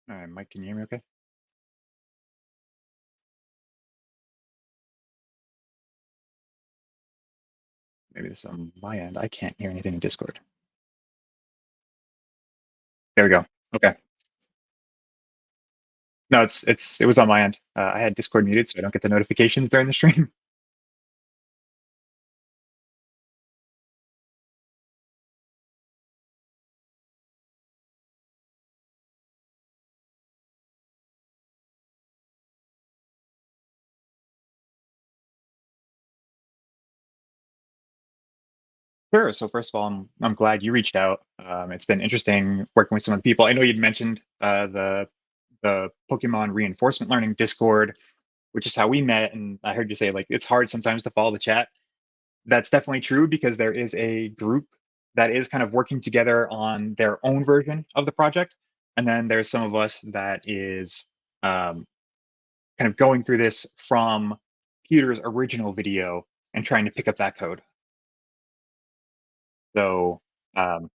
All right, Mike, can you hear me okay? Maybe this is on my end. I can't hear anything in Discord. There we go. Okay. No, it was on my end. I had Discord muted, so I don't get the notifications during the stream. Sure. So first of all, I'm glad you reached out. It's been interesting working with some of the people. I know you'd mentioned the Pokemon reinforcement learning Discord, which is how we met, and I heard you say like it's hard sometimes to follow the chat. That's definitely true because there is a group that is kind of working together on their own version of the project, and then there's some of us that is um, kind of going through this from Peter's original video and trying to pick up that code. So um,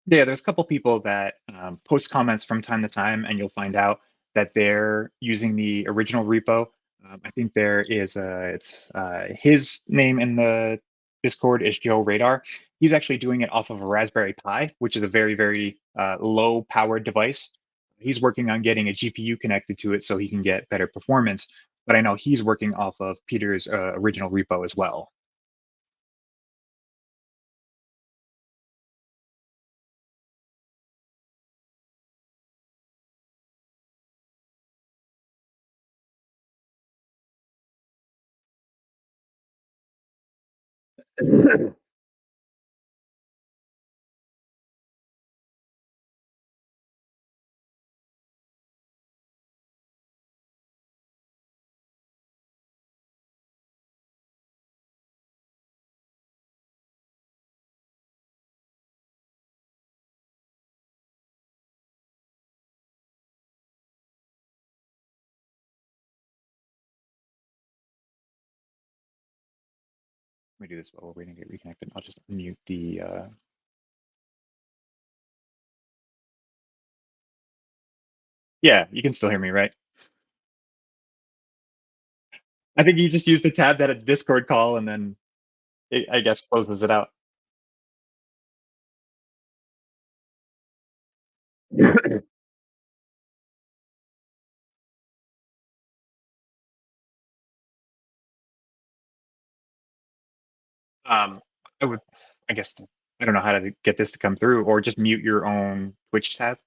yeah, there's a couple people that post comments from time to time, and you'll find out that they're using the original repo. I think there is it's his name in the Discord is Joe Radar. He's actually doing it off of a Raspberry Pi, which is a very low powered device. He's working on getting a GPU connected to it so he can get better performance. But I know he's working off of Peter's original repo as well. Let me do this while we're waiting to get reconnected. I'll just mute the. Yeah, you can still hear me, right? I think you just used the tab that a Discord call and then it, I guess, closes it out. Um, I would, I guess, I don't know how to get this to come through, or just mute your own Twitch tab.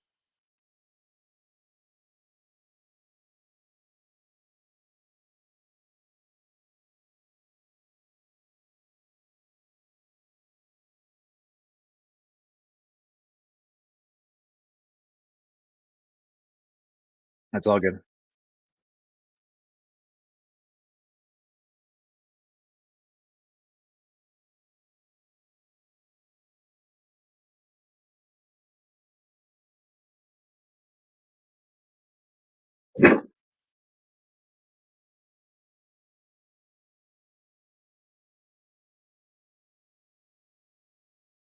That's all good.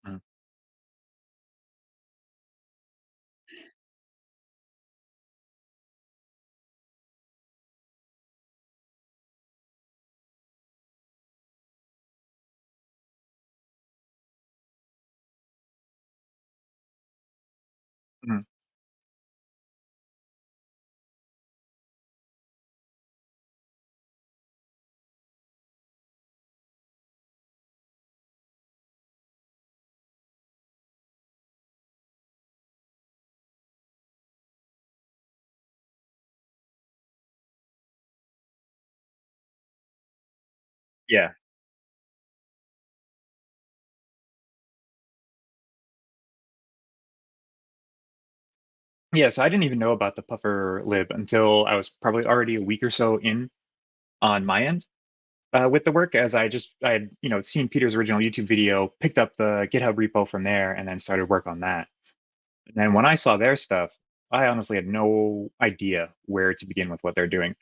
Mm, mm. Yeah, yeah. So I didn't even know about the puffer lib until I was probably already a week or so in. on my end with the work, as I had seen Peter's original YouTube video, picked up the GitHub repo from there, and then started work on that. And then when I saw their stuff, I honestly had no idea where to begin with what they're doing.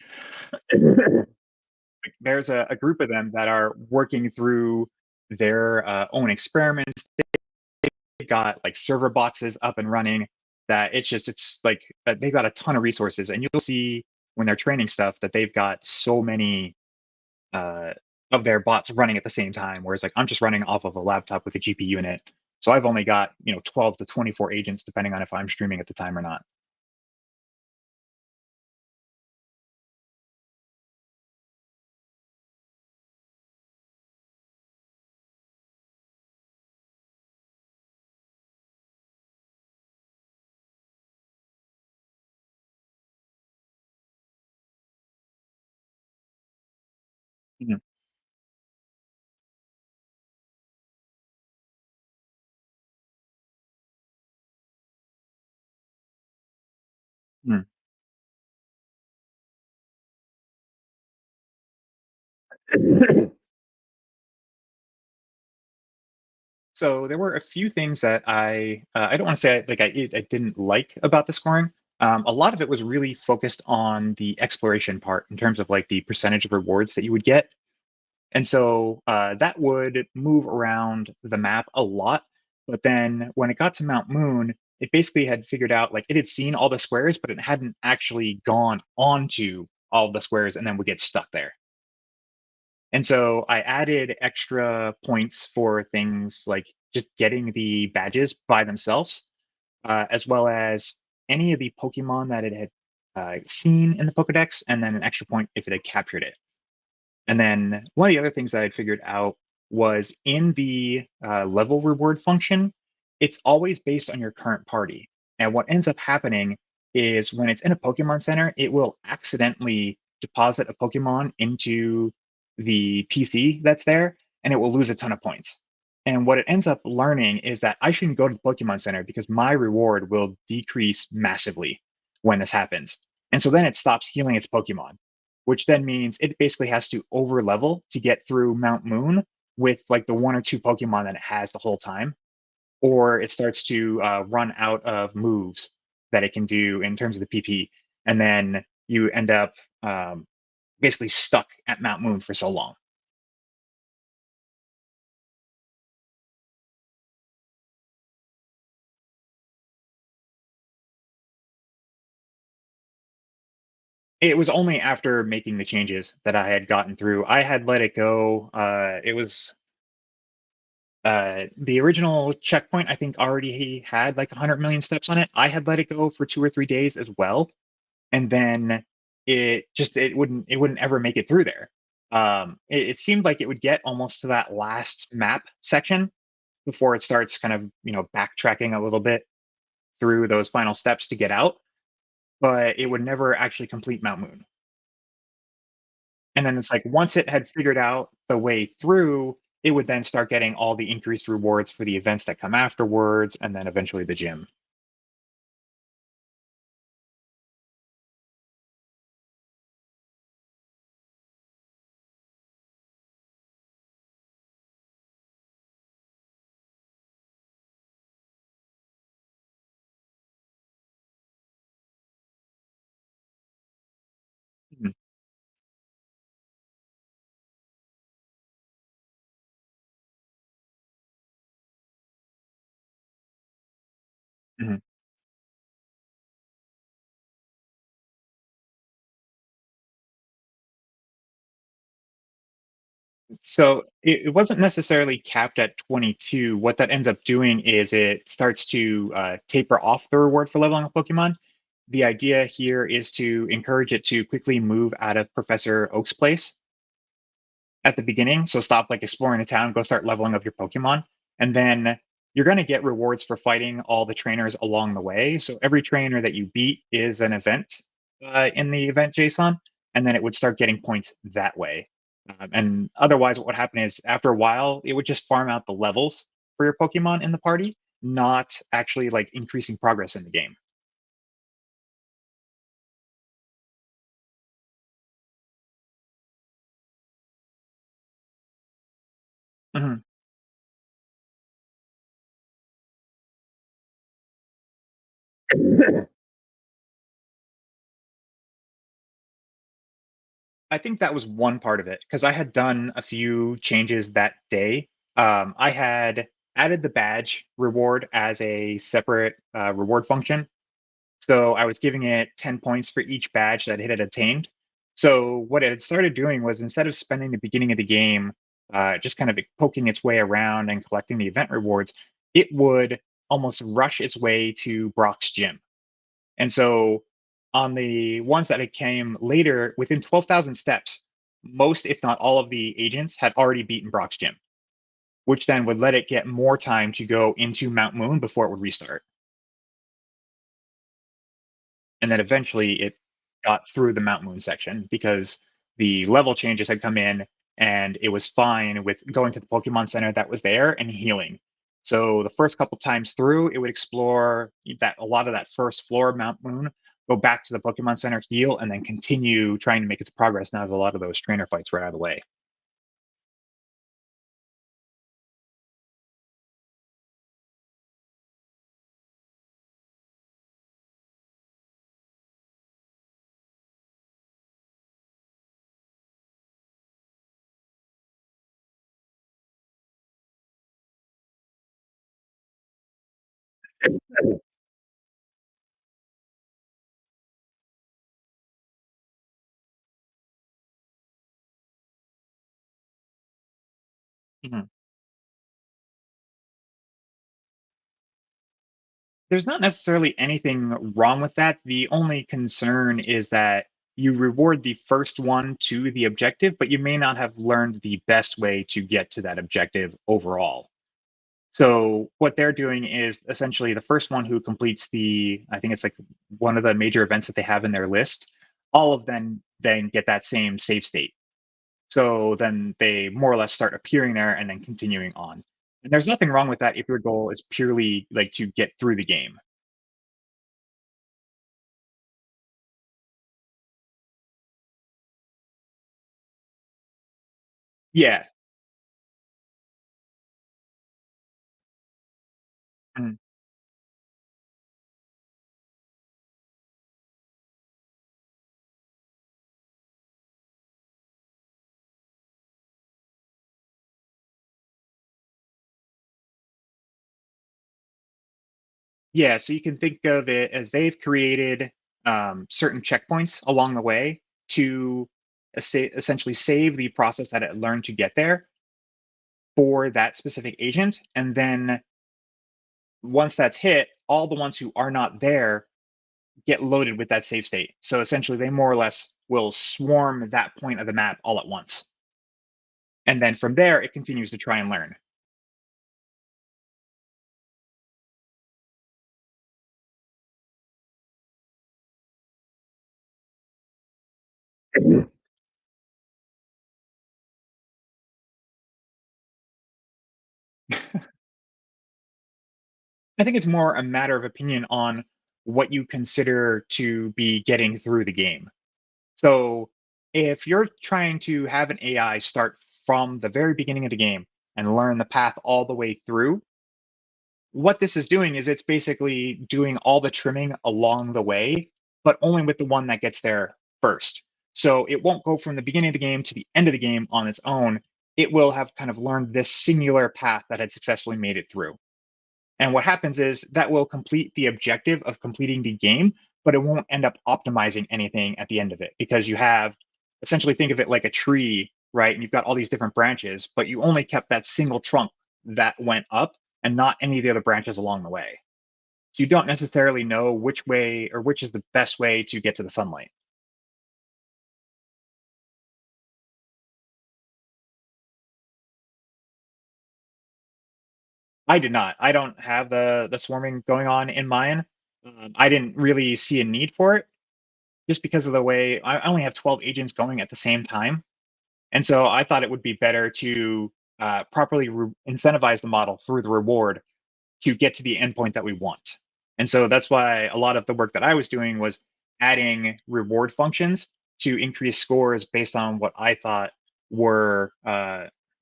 Like, there's a group of them that are working through their own experiments. They've got like server boxes up and running. That it's like they've got a ton of resources, and you'll see when they're training stuff that they've got so many uh, of their bots running at the same time. Whereas like I'm just running off of a laptop with a GPU in it, so I've only got 12 to 24 agents depending on if I'm streaming at the time or not. Mhm, mhm. So there were a few things that I don't want to say I didn't like about the scoring. A lot of it was really focused on the exploration part in terms of like the percentage of rewards that you would get. And so that would move around the map a lot. But then when it got to Mount Moon, it basically had figured out like it had seen all the squares, but it hadn't actually gone onto all the squares and then would get stuck there. And so I added extra points for things like just getting the badges by themselves, as well as any of the Pokemon that it had seen in the Pokedex, and then an extra point if it had captured it. And then one of the other things that I'd figured out was in the level reward function, it's always based on your current party. And what ends up happening is when it's in a Pokemon Center, it will accidentally deposit a Pokemon into the PC that's there, and it will lose a ton of points. And what it ends up learning is that I shouldn't go to the Pokemon Center because my reward will decrease massively when this happens. And so then it stops healing its Pokemon, which then means it basically has to over level to get through Mount Moon with like the one or two Pokemon that it has the whole time, or it starts to run out of moves that it can do in terms of the PP, and then you end up basically stuck at Mount Moon for so long. It was only after making the changes that I had gotten through. I had let it go. It was the original checkpoint. I think already had like 100 million steps on it. I had let it go for 2 or 3 days as well, and then it wouldn't ever make it through there. It seemed like it would get almost to that last map section before it starts kind of backtracking a little bit through those final steps to get out, but it would never actually complete Mount Moon. And then it's like once it had figured out the way through, it would then start getting all the increased rewards for the events that come afterwards, and then eventually the gym. Mhm, mhm. So it wasn't necessarily capped at 22. What that ends up doing is it starts to taper off the reward for leveling a Pokemon. The idea here is to encourage it to quickly move out of Professor Oak's place at the beginning. So stop like exploring the town, go start leveling up your Pokemon. And then you're going to get rewards for fighting all the trainers along the way. So every trainer that you beat is an event in the event JSON. And then it would start getting points that way. And otherwise, what would happen is after a while, it would just farm out the levels for your Pokemon in the party, not actually like increasing progress in the game. Mhm. I think that was one part of it because I had done a few changes that day. I had added the badge reward as a separate reward function. So I was giving it 10 points for each badge that it had attained. So what it had started doing was instead of spending the beginning of the game just kind of poking its way around and collecting the event rewards, it would almost rush its way to Brock's gym. And so on the ones that it came later, within 12,000 steps, most, if not all of the agents had already beaten Brock's gym, which then would let it get more time to go into Mount Moon before it would restart. And then eventually it got through the Mount Moon section because the level changes had come in and it was fine with going to the Pokemon Center that was there and healing. So the first couple times through, it would explore that a lot of that first floor of Mount Moon, go back to the Pokemon Center, heal, and then continue trying to make its progress now that a lot of those trainer fights were out of the way. Mhm. There's not necessarily anything wrong with that. The only concern is that you reward the first one to the objective, but you may not have learned the best way to get to that objective overall. So what they're doing is essentially the first one who completes I think it's like one of the major events that they have in their list, all of them then get that same save state. So then they more or less start appearing there and then continuing on. And there's nothing wrong with that if your goal is purely like to get through the game. Yeah. Mhm. Yeah, so you can think of it as they've created certain checkpoints along the way to essentially save the process that it learned to get there for that specific agent. And then once that's hit, all the ones who are not there get loaded with that save state. So essentially, they more or less will swarm that point of the map all at once. And then from there, it continues to try and learn. I think it's more a matter of opinion on what you consider to be getting through the game. So if you're trying to have an AI start from the very beginning of the game and learn the path all the way through, what this is doing is it's basically doing all the trimming along the way, but only with the one that gets there first. So it won't go from the beginning of the game to the end of the game on its own. It will have kind of learned this singular path that had successfully made it through. And what happens is that will complete the objective of completing the game, but it won't end up optimizing anything at the end of it because you have essentially think of it like a tree, right? And you've got all these different branches, but you only kept that single trunk that went up and not any of the other branches along the way. So you don't necessarily know which way or which is the best way to get to the sunlight. I did not. I don't have the swarming going on in mine. I didn't really see a need for it just because of the way I only have 12 agents going at the same time. And so I thought it would be better to properly incentivize the model through the reward to get to the endpoint that we want. And so that's why a lot of the work that I was doing was adding reward functions to increase scores based on what I thought were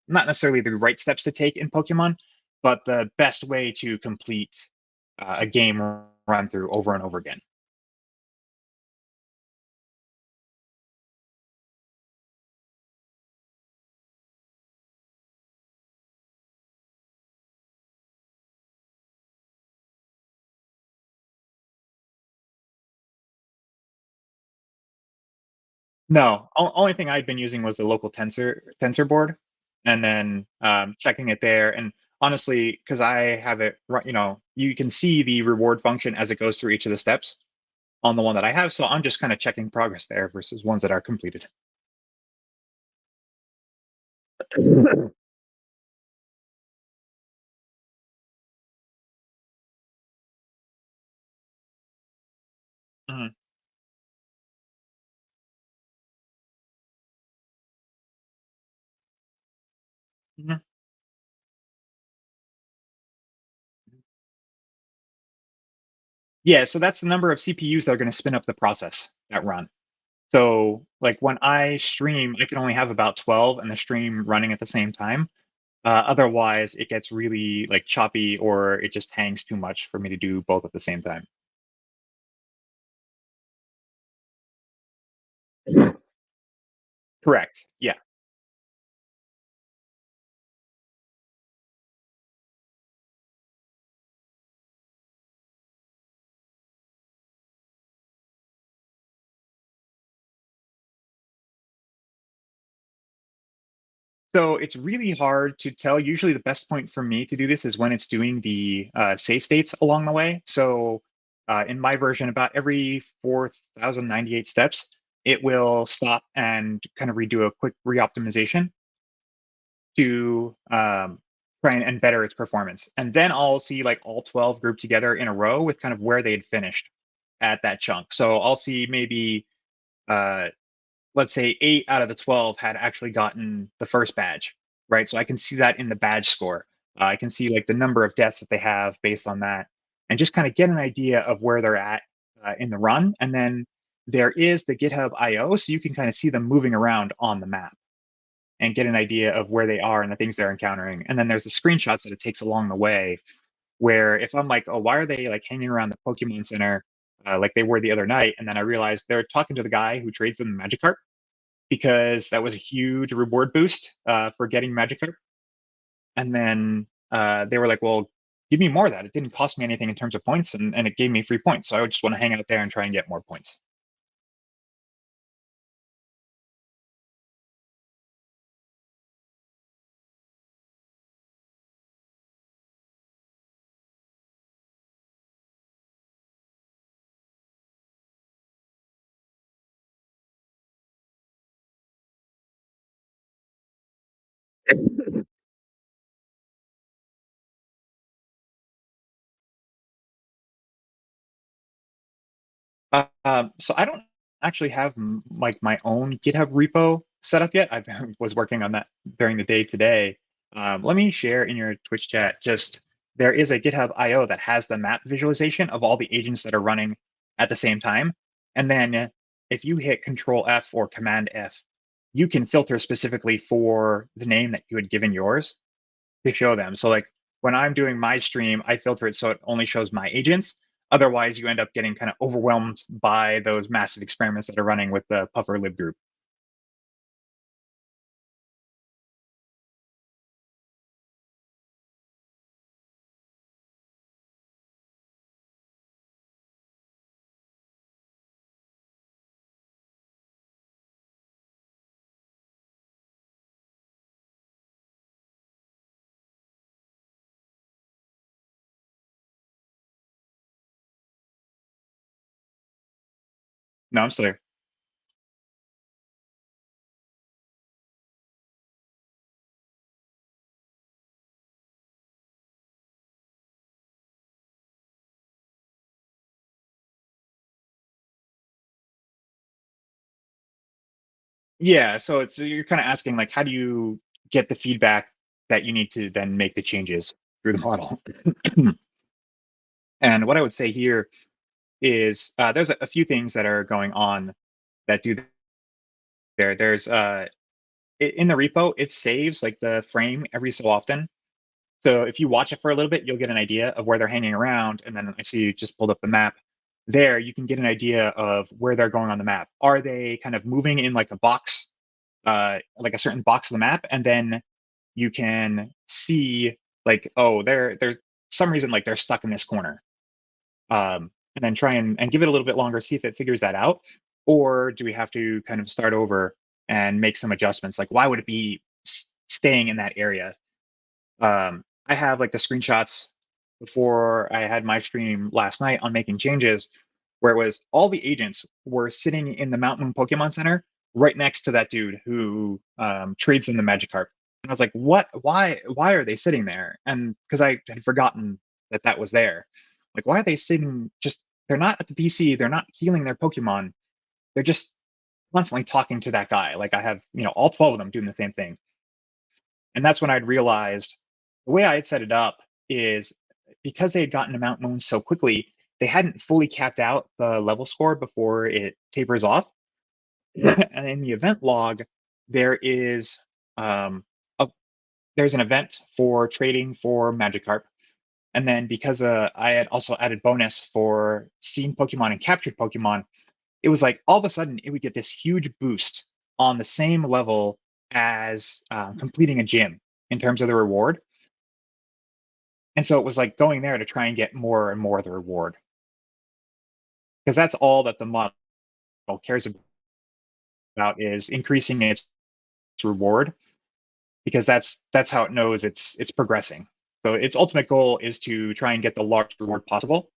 not necessarily the right steps to take in Pokemon, but the best way to complete a game run through over and over again. No, only thing I'd been using was the local tensor board, and then checking it there. And honestly, because I have it, you can see the reward function as it goes through each of the steps on the one that I have. So I'm just kind of checking progress there versus ones that are completed. Mhm, mhm. Yeah, so that's the number of CPUs that are going to spin up the process that run. So, like when I stream, I can only have about 12 and the stream running at the same time. Otherwise, it gets really like choppy or it just hangs too much for me to do both at the same time. Correct. Yeah. So it's really hard to tell. Usually, the best point for me to do this is when it's doing the save states along the way. So in my version, about every 4,098 steps, it will stop and kind of redo a quick reoptimization to try and better its performance. And then I'll see like all 12 grouped together in a row with kind of where they had finished at that chunk. So I'll see maybe uh, let's say 8 out of the 12 had actually gotten the first badge, right? So I can see that in the badge score. I can see like the number of deaths that they have based on that, and just kind of get an idea of where they're at in the run. And then there is the GitHub IO, so you can kind of see them moving around on the map and get an idea of where they are and the things they're encountering. And then there's the screenshots that it takes along the way, where if I'm like, oh, why are they like hanging around the Pokemon Center like they were the other night? And then I realized they're talking to the guy who trades them the Magikarp because that was a huge reward boost for getting Magikarp. And then they were like, well, give me more of that. It didn't cost me anything in terms of points, and it gave me free points. So I would just want to hang out there and try and get more points. So I don't actually have like my own GitHub repo set up yet. I was working on that during the day today. Let me share in your Twitch chat. Just there is a GitHub IO that has the map visualization of all the agents that are running at the same time, and then if you hit Control F or Command F, you can filter specifically for the name that you had given yours to show them. So like when I'm doing my stream, I filter it so it only shows my agents. Otherwise, you end up getting kind of overwhelmed by those massive experiments that are running with the Puffer lib group. No, I'm still there. Yeah, so it's you're kind of asking like, how do you get the feedback that you need to then make the changes through the model? And what I would say here is there's a few things that are going on that do there. There's in the repo, it saves like the frame every so often. So if you watch it for a little bit, you'll get an idea of where they're hanging around. And then I see you just pulled up the map. There, you can get an idea of where they're going on the map. Are they kind of moving in like a box, like a certain box of the map? And then you can see like, oh, there's some reason like they're stuck in this corner. And then try and give it a little bit longer, see if it figures that out. Or do we have to kind of start over and make some adjustments? Like, why would it be staying in that area? I have like the screenshots before I had my stream last night on making changes, where it was all the agents were sitting in the Mount Moon Pokemon Center right next to that dude who trades in the Magikarp. And I was like, what? Why are they sitting there? And because I had forgotten that that was there. Like, why are they sitting just, they're not at the PC, they're not healing their Pokemon. They're just constantly talking to that guy. Like I have, all 12 of them doing the same thing. And that's when I'd realized the way I had set it up is because they had gotten to Mount Moon so quickly, they hadn't fully capped out the level score before it tapers off. And in the event log, there is a, there's an event for trading for Magikarp. And then because I had also added bonus for seen Pokemon and captured Pokemon, it was like all of a sudden it would get this huge boost on the same level as completing a gym in terms of the reward. And so it was like going there to try and get more and more of the reward because that's all that the model cares about is increasing its reward because that's how it knows it's progressing. So its ultimate goal is to try and get the largest reward possible.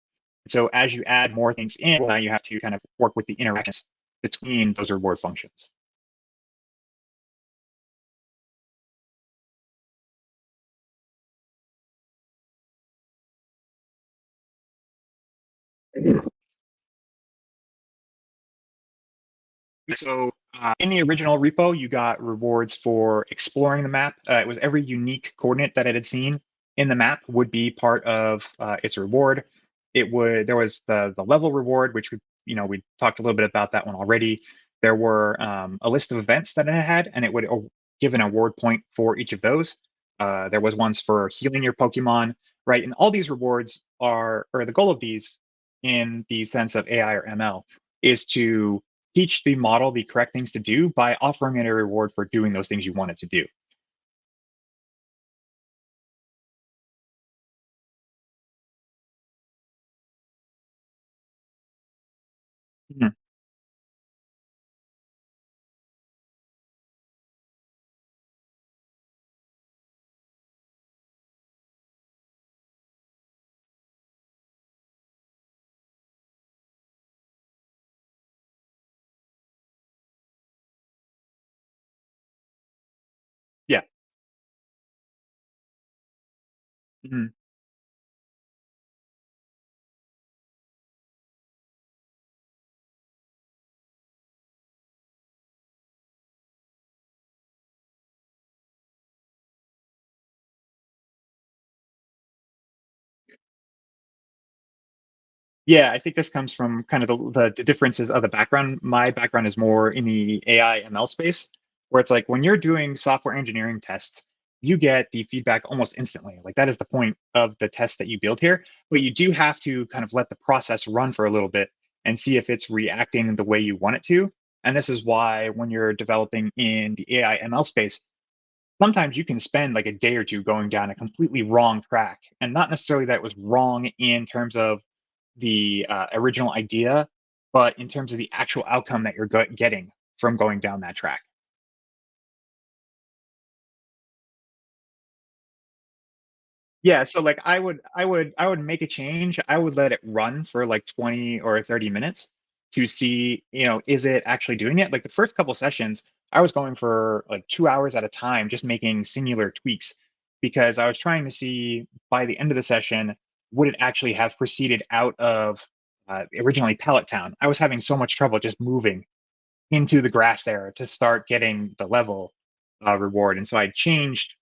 So as you add more things in, now you have to kind of work with the interactions between those reward functions. So in the original repo, you got rewards for exploring the map. It was every unique coordinate that it had seen in the map would be part of its reward. There was the level reward, which we talked a little bit about that one already. There were a list of events that it had, and it would give an award point for each of those. There was ones for healing your Pokemon, right? And all these rewards or the goal of these in the sense of AI or ML is to teach the model the correct things to do by offering it a reward for doing those things you want it to do. Mhm. Yeah. Mhm. Yeah, I think this comes from kind of the differences of the background. My background is more in the AI ML space, where it's like when you're doing software engineering tests, you get the feedback almost instantly. Like that is the point of the test that you build here. But you do have to kind of let the process run for a little bit and see if it's reacting the way you want it to. And this is why when you're developing in the AI ML space, sometimes you can spend like a day or two going down a completely wrong track, and not necessarily that it was wrong in terms of the original idea, but in terms of the actual outcome that you're getting from going down that track. Yeah, so like I would make a change. I would let it run for like 20 or 30 minutes to see, is it actually doing it? Like the first couple sessions, I was going for like 2 hours at a time, just making singular tweaks because I was trying to see by the end of the session, would it actually have proceeded out of originally Pallet Town? I was having so much trouble just moving into the grass there to start getting the level reward. And so I changed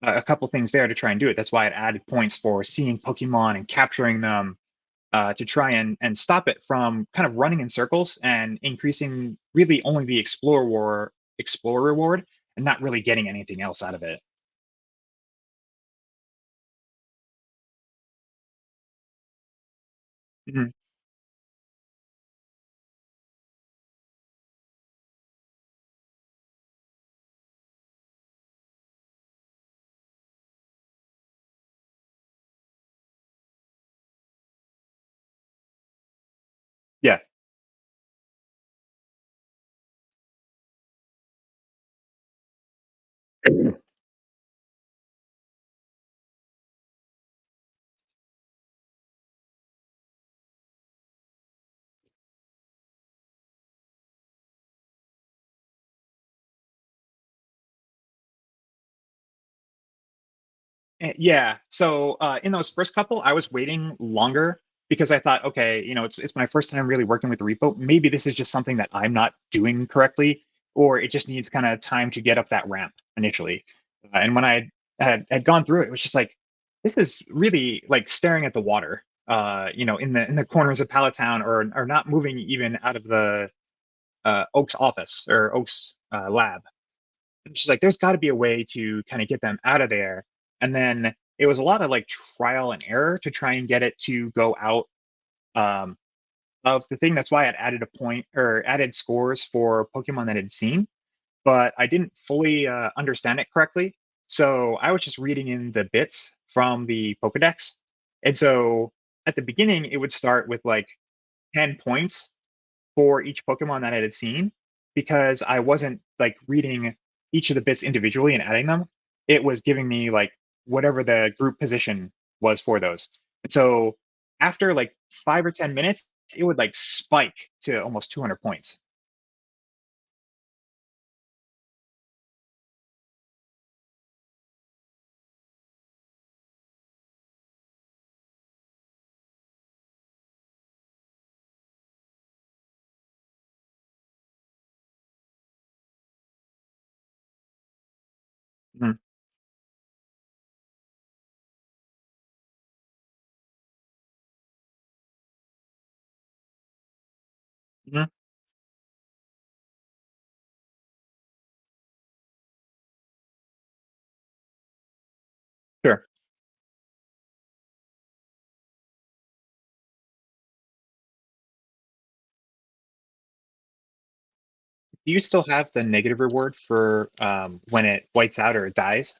a couple things there to try and do it. That's why it added points for seeing Pokemon and capturing them to try and stop it from kind of running in circles and increasing really only the explore war explore reward and not really getting anything else out of it. Mhm. Yeah. Yeah. So in those first couple, I was waiting longer because I thought, okay, it's my first time really working with the repo. Maybe this is just something that I'm not doing correctly, or it just needs kind of time to get up that ramp initially. And when I had gone through it, it was just like this is really like staring at the water. In the corners of Palatown, or not moving even out of the Oak's office or Oak's lab. And she's like, there's got to be a way to kind of get them out of there. And then it was a lot of like trial and error to try and get it to go out um, of the thing. That's why I'd added a point or added scores for Pokemon that I'd seen, but I didn't fully understand it correctly. So I was just reading in the bits from the Pokedex. And so at the beginning, it would start with like 10 points for each Pokemon that I had seen because I wasn't like reading each of the bits individually and adding them. It was giving me like whatever the group position was for those. And so after like 5 or 10 minutes, it would like spike to almost 200 points. Mhm, mhm, sure. Do you still have the negative reward for when it whites out or it dies?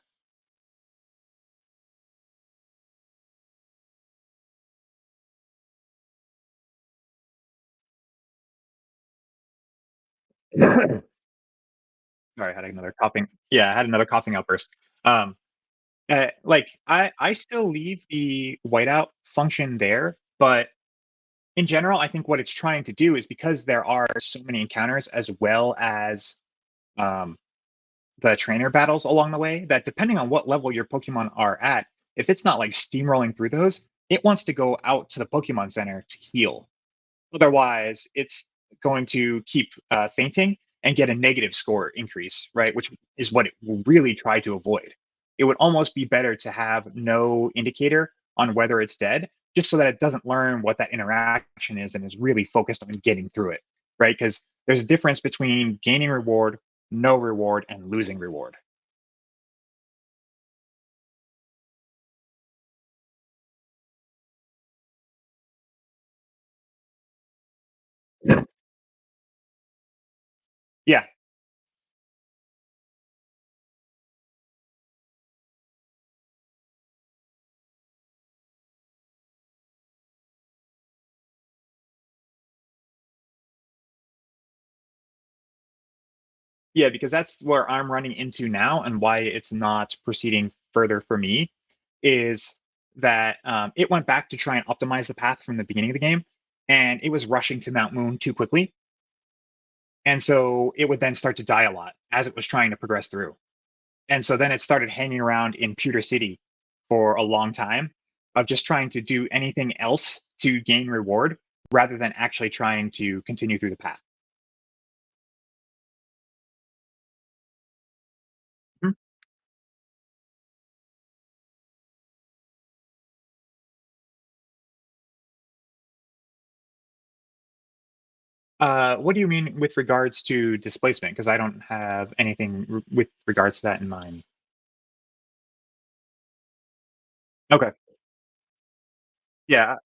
Sorry, I had another coughing. Yeah, I had another coughing outburst. Um, I still leave the whiteout function there, but in general, I think what it's trying to do is because there are so many encounters as well as um, the trainer battles along the way, that depending on what level your Pokemon are at, if it's not like steamrolling through those, it wants to go out to the Pokemon Center to heal. Otherwise, it's going to keep fainting and get a negative score increase, right? Which is what it will really try to avoid. It would almost be better to have no indicator on whether it's dead, just so that it doesn't learn what that interaction is and is really focused on getting through it, right? Because there's a difference between gaining reward, no reward, and losing reward. Yeah, yeah, because that's where I'm running into now, and why it's not proceeding further for me is that it went back to try and optimize the path from the beginning of the game, and it was rushing to Mount Moon too quickly, and so it would then start to die a lot as it was trying to progress through, and so then it started hanging around in Pewter City for a long time of just trying to do anything else to gain reward rather than actually trying to continue through the path. Mhm. What do you mean with regards to displacement? Because I don't have anything with regards to that in mind. Okay. Yeah.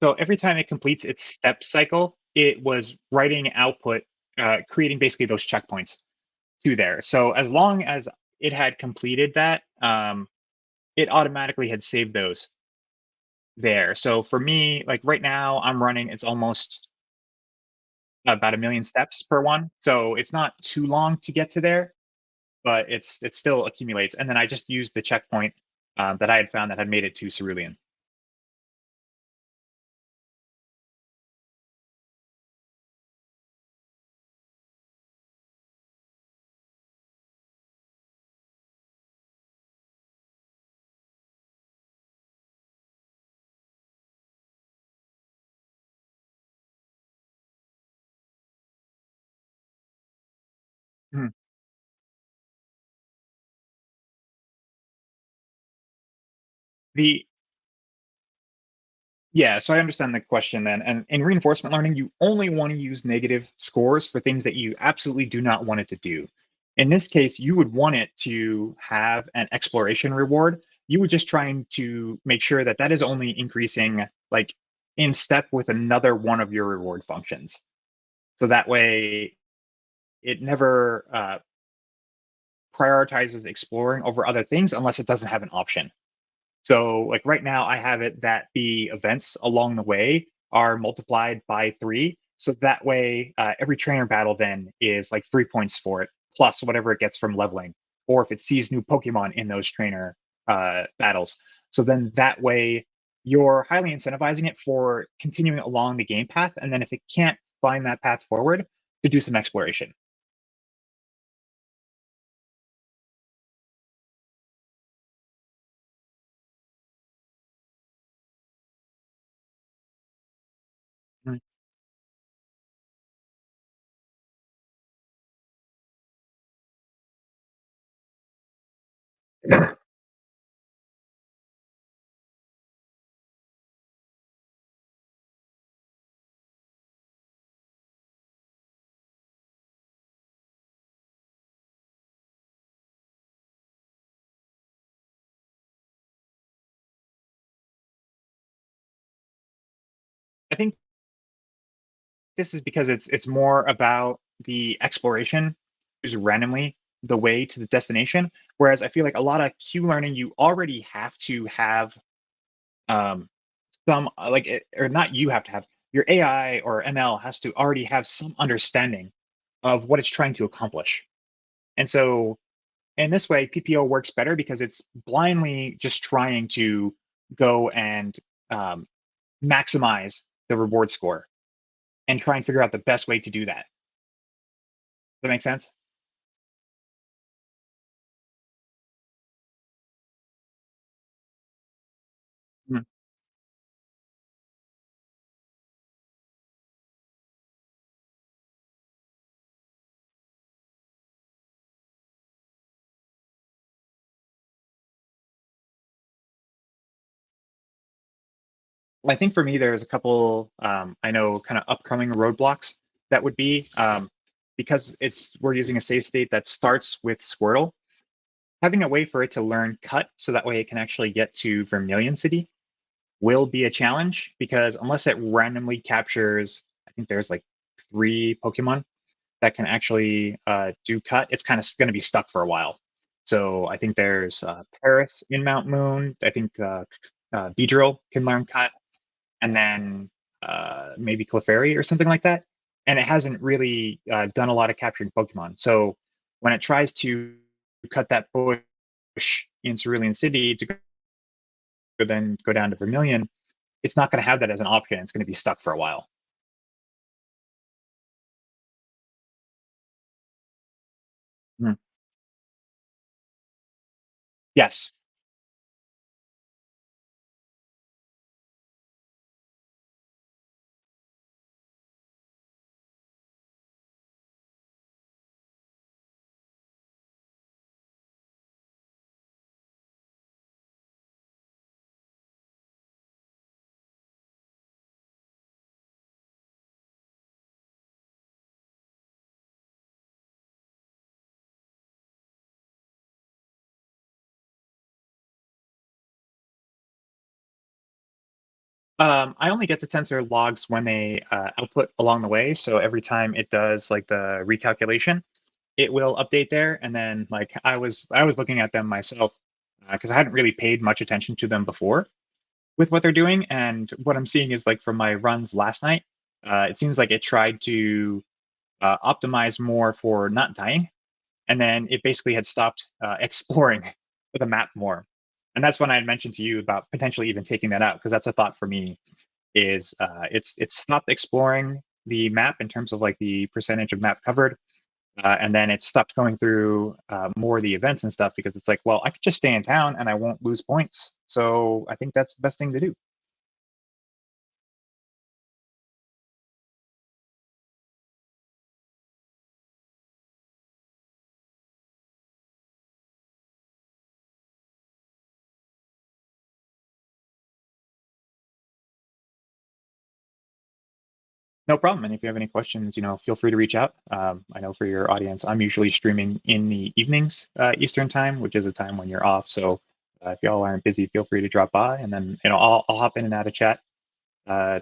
So every time it completes its step cycle, it was writing output, creating basically those checkpoints to there. So as long as it had completed that, it automatically had saved those there. So for me, like right now, I'm running. It's almost about a million steps per one, so it's not too long to get to there, but it still accumulates. And then I just used the checkpoint that I had found that had made it to Cerulean. Mhm. The Yeah, so I understand the question then. And in reinforcement learning, you only want to use negative scores for things that you absolutely do not want it to do. In this case, you would want it to have an exploration reward. You would just trying to make sure that that is only increasing like in step with another one of your reward functions. So that way it never prioritizes exploring over other things unless it doesn't have an option. So, like right now, I have it that the events along the way are multiplied by 3. So that way, every trainer battle then is like 3 points for it, plus whatever it gets from leveling, or if it sees new Pokemon in those trainer battles. So then that way, you're highly incentivizing it for continuing along the game path. And then if it can't find that path forward, to do some exploration. I think this is because it's more about the exploration, is randomly the way to the destination. Whereas I feel like a lot of Q learning, you already have to have um, some like or not. You have to have your AI or ML has to already have some understanding of what it's trying to accomplish. And so in this way, PPO works better because it's blindly just trying to go and um, maximize the reward score and try and figure out the best way to do that. Does that make sense? Mhm. I think for me, there's a couple I know kind of upcoming roadblocks that would be because it's we're using a save state that starts with Squirtle. Having a way for it to learn Cut so that way it can actually get to Vermilion City will be a challenge because unless it randomly captures, I think there's like 3 Pokemon that can actually do Cut, it's kind of going to be stuck for a while. So I think there's Paris in Mount Moon. I think Beedrill can learn Cut and then maybe Clefairy or something like that. And it hasn't really done a lot of capturing Pokemon. So when it tries to cut that bush in Cerulean City to but then go down to Vermilion, it's not going to have that as an option. It's going to be stuck for a while. Mhm. Yes. I only get the tensor logs when they output along the way. So every time it does like the recalculation, it will update there. And then like I was looking at them myself because I hadn't really paid much attention to them before with what they're doing. And what I'm seeing is like from my runs last night, it seems like it tried to optimize more for not dying, and then it basically had stopped exploring the map more. And that's when I had mentioned to you about potentially even taking that out because that's a thought for me is it's stopped exploring the map in terms of like the percentage of map covered, and then it stopped going through more of the events and stuff because it's like, well, I could just stay in town and I won't lose points. So I think that's the best thing to do. No problem. And if you have any questions, feel free to reach out. I know for your audience, I'm usually streaming in the evenings Eastern time, which is a time when you're off. So if y'all aren't busy, feel free to drop by, and then I'll hop in and out of chat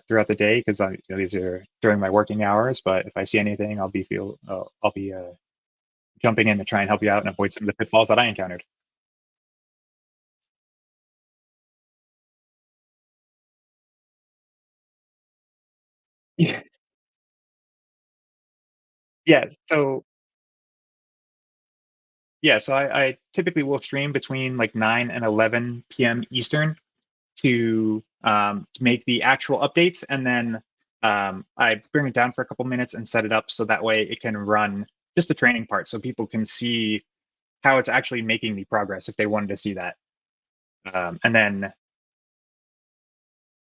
throughout the day because these are during my working hours. But if I see anything, I'll be jumping in to try and help you out and avoid some of the pitfalls that I encountered. Yeah, yeah. So I typically will stream between like 9 and 11 p.m. Eastern to make the actual updates, and then I bring it down for a couple minutes and set it up so that way it can run just the training part, so people can see how it's actually making the progress if they wanted to see that. And then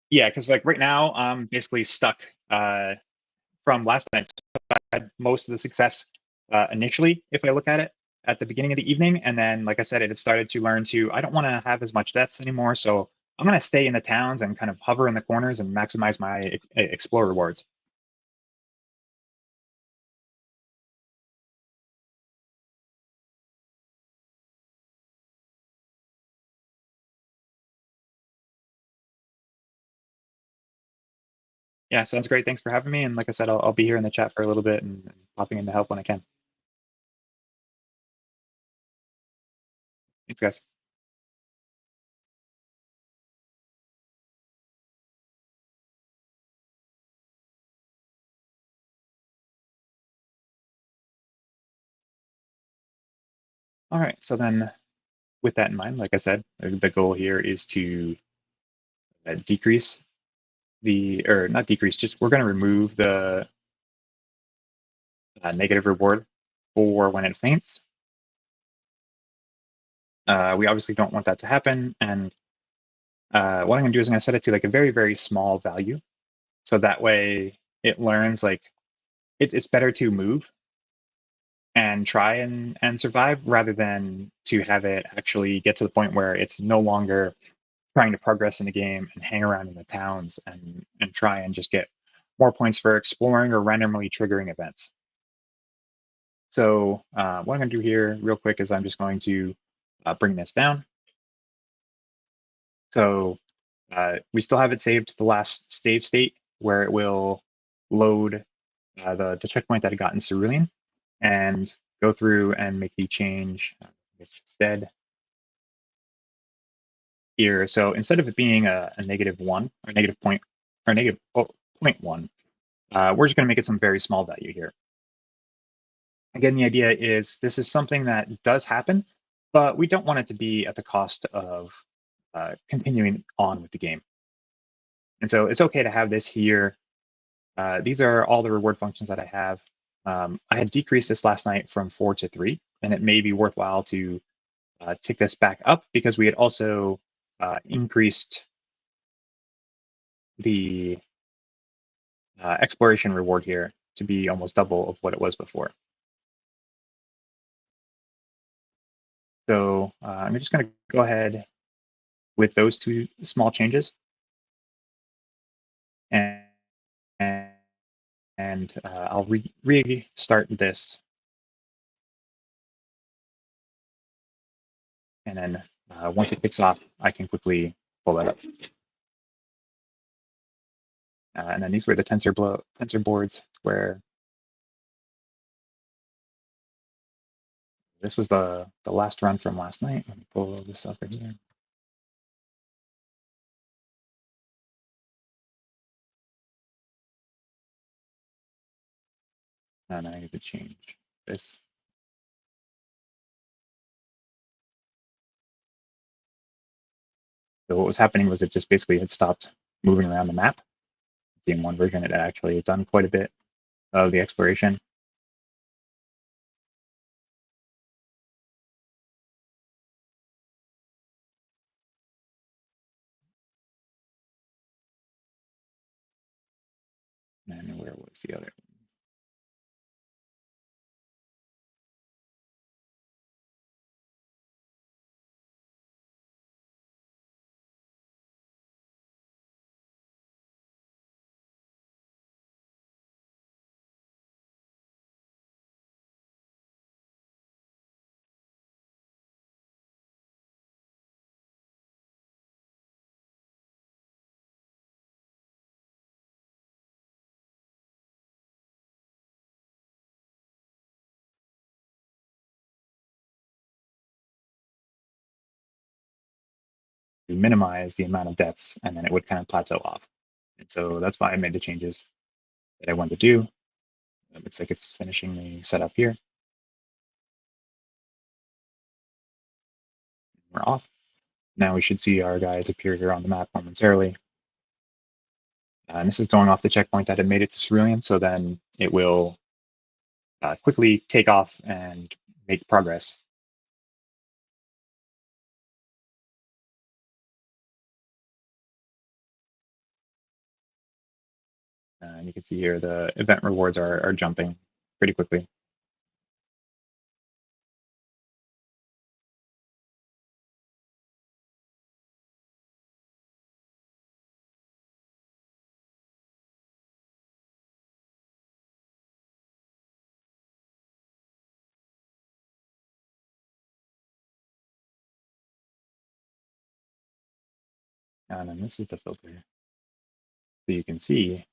yeah, because like right now I'm basically stuck from last night. So I had most of the success initially, if I look at it at the beginning of the evening, and then like I said, it had started to learn to I don't want to have as much deaths anymore, so I'm going to stay in the towns and kind of hover in the corners and maximize my explore rewards. Yeah, sounds great. Thanks for having me. And like I said, I'll be here in the chat for a little bit and popping in to help when I can. Thanks, guys. All right. So then, with that in mind, like I said, the goal here is to decrease or not decrease, just we're going to remove the negative reward for when it faints. We obviously don't want that to happen. And what I'm going to do is I'm going to set it to like a very, very small value. So that way it learns like it's better to move and try and survive rather than to have it actually get to the point where it's no longer trying to progress in the game and hang around in the towns and try and just get more points for exploring or randomly triggering events. So what I'm going to do here real quick is I'm just going to bring this down. So we still have it saved to the last save state where it will load the checkpoint that it got in Cerulean and go through and make the change, which is dead here. So instead of it being a -1 or negative point or negative oh, point 0.1, we're just going to make it some very small value here. Again, the idea is this is something that does happen, but we don't want it to be at the cost of continuing on with the game. And so it's okay to have this here. These are all the reward functions that I have. I had decreased this last night from 4 to 3, and it may be worthwhile to tick this back up because we had also increased the exploration reward here to be almost double of what it was before. So I'm just going to go ahead with those two small changes. And, I'll restart this. And then once it kicks off, I can quickly pull that up. And then these were the tensor boards where this was the last run from last night. Let me pull this up right here. And I need to change this. So what was happening was it just basically had stopped moving around the map. In one version, it had actually done quite a bit of the exploration. And where was the other? We minimize the amount of deaths, and then it would kind of plateau off. And so that's why I made the changes that I wanted to do. It looks like it's finishing the setup here. We're off. Now we should see our guys appear here on the map momentarily. And this is going off the checkpoint that had made it to Cerulean, so then it will quickly take off and make progress. And you can see here the event rewards are jumping pretty quickly. And then this is the filter. So you can see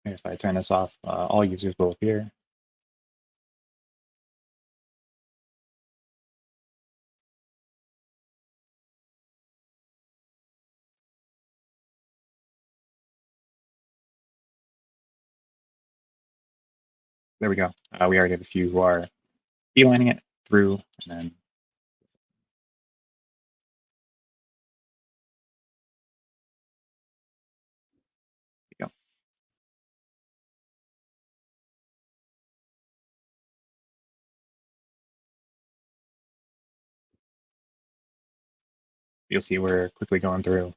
if I turn this off, all users will appear. There we go. We already have a few who are beelining it through, and then we go. You'll see we're quickly going through.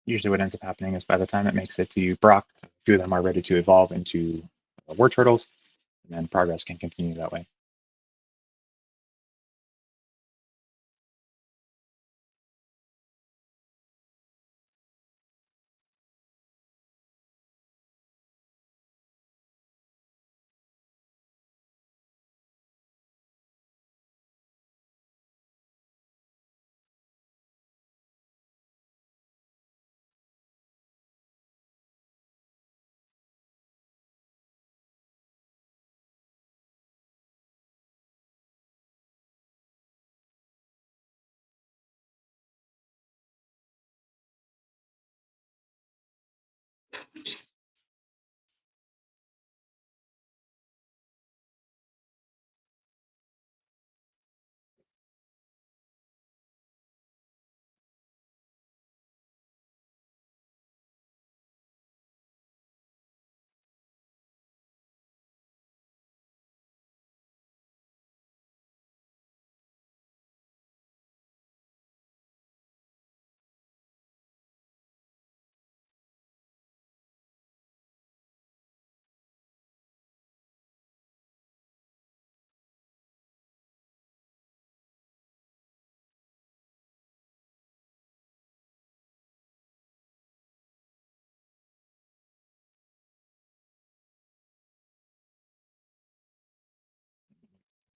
Usually what ends up happening is by the time it makes it to Brock, a few of them are ready to evolve into war turtles, and then progress can continue that way.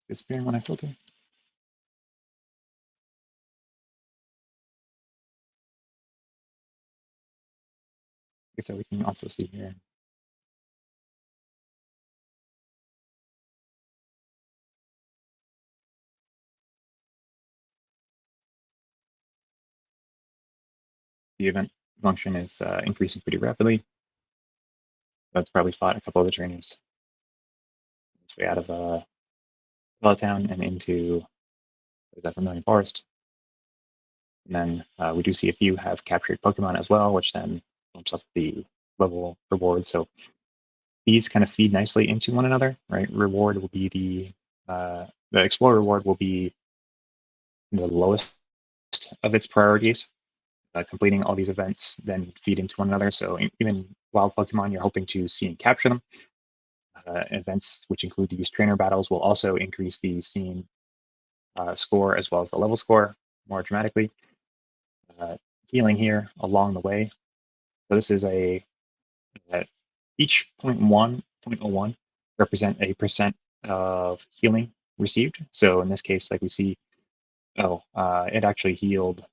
Disappearing when I filter. Okay, so we can also see here. The event function is increasing pretty rapidly. That's probably fought a couple of the trainers. It's way out of Town and into that Vermilion Forest. And then we do see a few have captured Pokemon as well, which then bumps up the level reward. So these kind of feed nicely into one another, right? Reward will be the Explorer reward will be the lowest of its priorities. Completing all these events then feed into one another. So even wild Pokemon, you're hoping to see and capture them. Events which include these trainer battles will also increase the scene score as well as the level score more dramatically. Healing here along the way. So this is each 0.1 represent a percent of healing received. So in this case, like we see, it actually healed.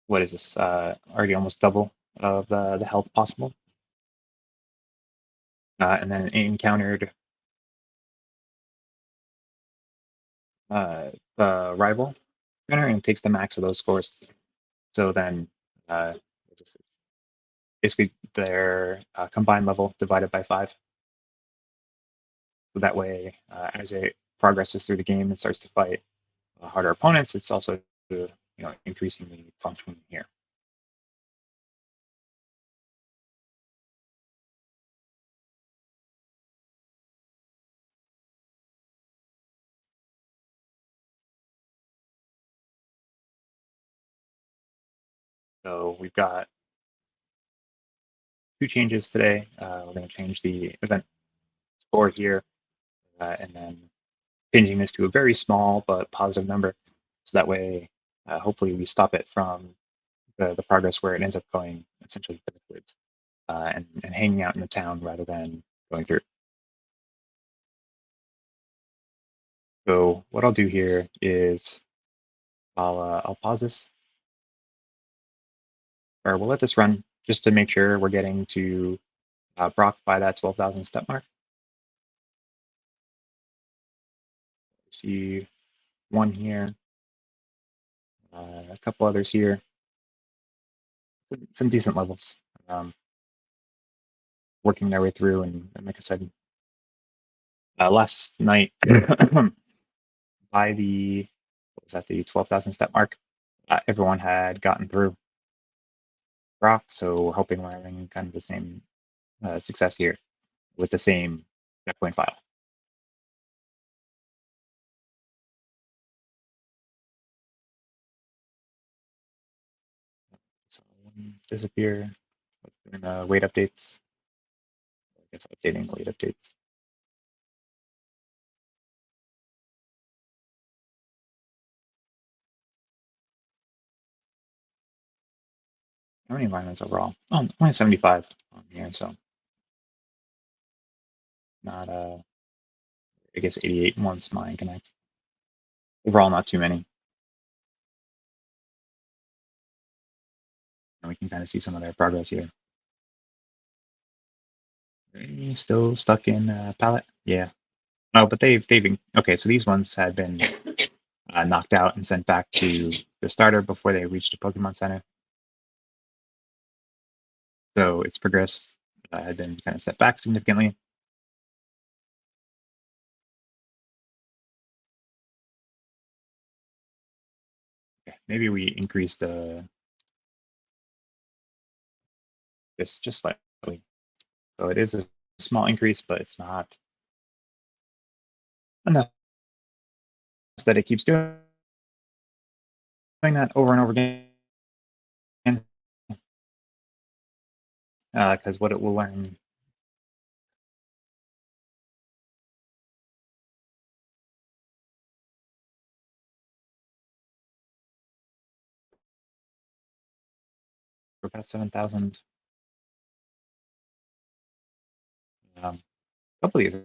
What is this? Already almost double of the health possible. And then it encountered the rival trainer and takes the max of those scores. So then basically their combined level divided by 5. So that way, as it progresses through the game and starts to fight harder opponents, it's also increasing the function here. So we've got 2 changes today. We're going to change the event score here, and then changing this to a very small but positive number. So that way, hopefully we stop it from the progress where it ends up going essentially backwards and hanging out in the town rather than going through. So what I'll do here is I'll pause this, or we'll let this run just to make sure we're getting to Brock by that 12,000 step mark. See one here, a couple others here, some decent levels, working their way through. And like I said, last night by the, what was that, the 12,000 step mark, everyone had gotten through Brock. So we're hoping we're having kind of the same success here with the same checkpoint file. So disappear, doing weight updates. I guess updating weight updates. How many environments overall? Oh, only 75 on here, so not I guess 88 once mine connects. Overall, not too many. And we can kind of see some of their progress here. Still stuck in palette? Yeah. Oh, but they've okay. So these ones had been knocked out and sent back to the starter before they reached the Pokemon Center. So its progress had been kind of set back significantly. Okay, maybe we increase this just slightly. So it is a small increase, but it's not enough that it keeps doing that over and over again. Because what it will learn for about 7,000. A couple of these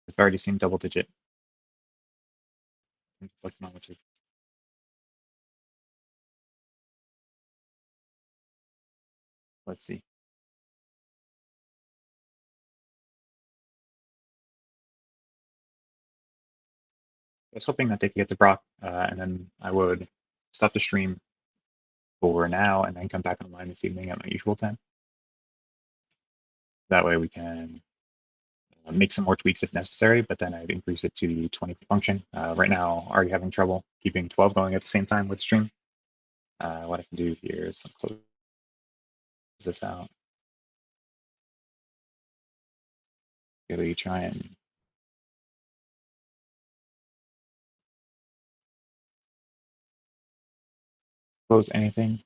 I've already seen double digit Pokemon, which is, let's see. I was hoping that they could get the Brock, and then I would stop the stream for now and then come back online this evening at my usual time. That way we can make some more tweaks if necessary, but then I'd increase it to 20 function. Right now, already having trouble keeping 12 going at the same time with stream. What I can do here is close this out. Really try and close anything.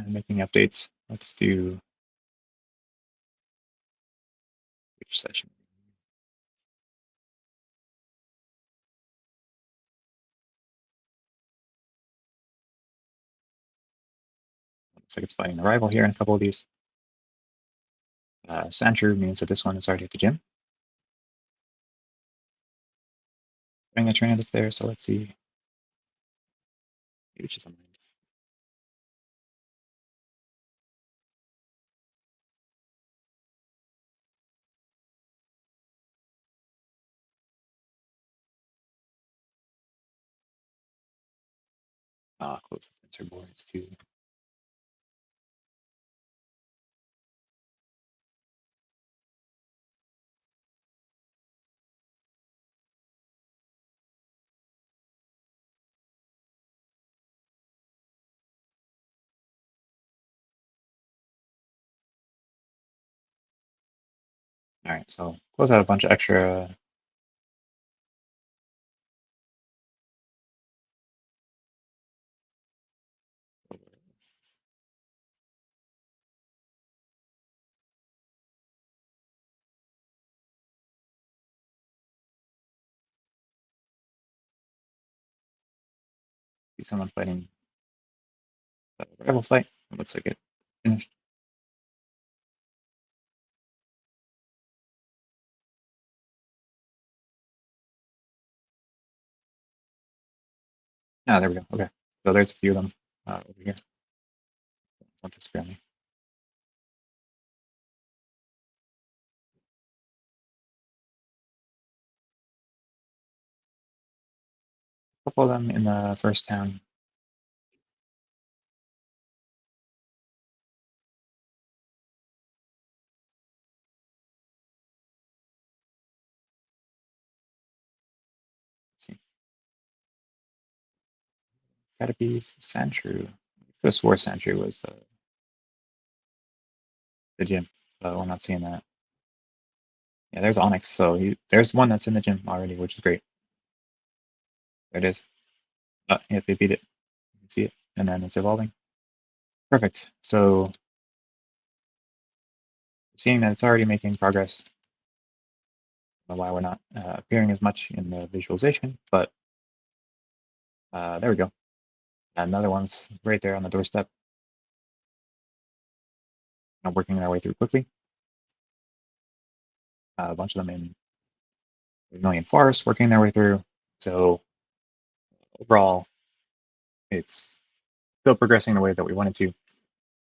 Making updates. Let's do which session. Looks like it's fighting a rival here in a couple of these. Sandshrew means that this one is already at the gym. Bring the trainer that's there, so let's see. Maybe it's just a mind. Close the sensor boards too. All right, so close out a bunch of extra. See someone fighting a rival fight. It looks like it finished. Ah, there we go. Okay, so there's a few of them over here. Don't disappear on me. A couple of them in the first town. Let's see. Caterpies, Sandshrew. I could have swore Sandshrew was the gym, but we're not seeing that. Yeah, there's Onyx. So there's one that's in the gym already, which is great. There it is. Yeah, they beat it. You can see it, and then it's evolving. Perfect. So seeing that it's already making progress, I don't know why we're not appearing as much in the visualization, but there we go. Another one's right there on the doorstep. working their way through quickly. A bunch of them in Vermilion Forest working their way through. So overall, it's still progressing the way that we wanted to.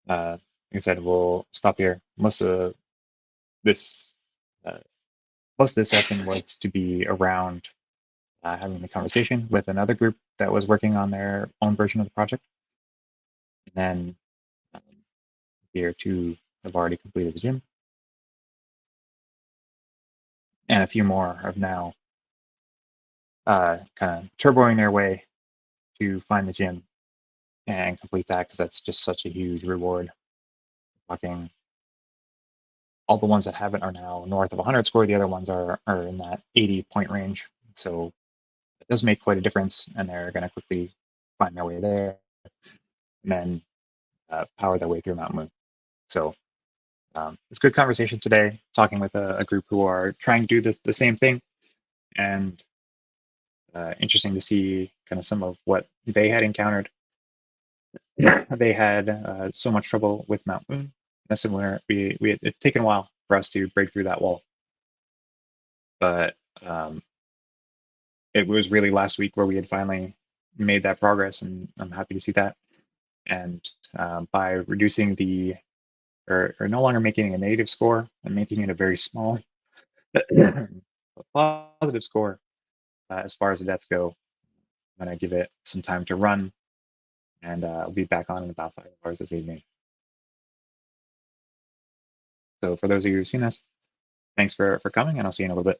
Like I said, we'll stop here. This, uh, most of this session was to be around having the conversation with another group that was working on their own version of the project. And then here two have already completed the gym. And a few more have now kind of turboing their way to find the gym and complete that because that's just such a huge reward. Talking all the ones that haven't are now north of 100 score. The other ones are in that 80 point range. So it does make quite a difference, and they're going to quickly find their way there and then power their way through Mount Moon. So it's good conversation today, talking with a group who are trying to do the same thing, and interesting to see kind of some of what they had encountered. They had so much trouble with Mount Moon. Similar, it's taken a while for us to break through that wall, but it was really last week where we had finally made that progress, and I'm happy to see that. And by reducing or no longer making a negative score and making it a very small positive score as far as the deaths go, I'm going to give it some time to run, and I'll be back on in about 5 hours this evening. So for those of you who've seen this, thanks for coming, and I'll see you in a little bit.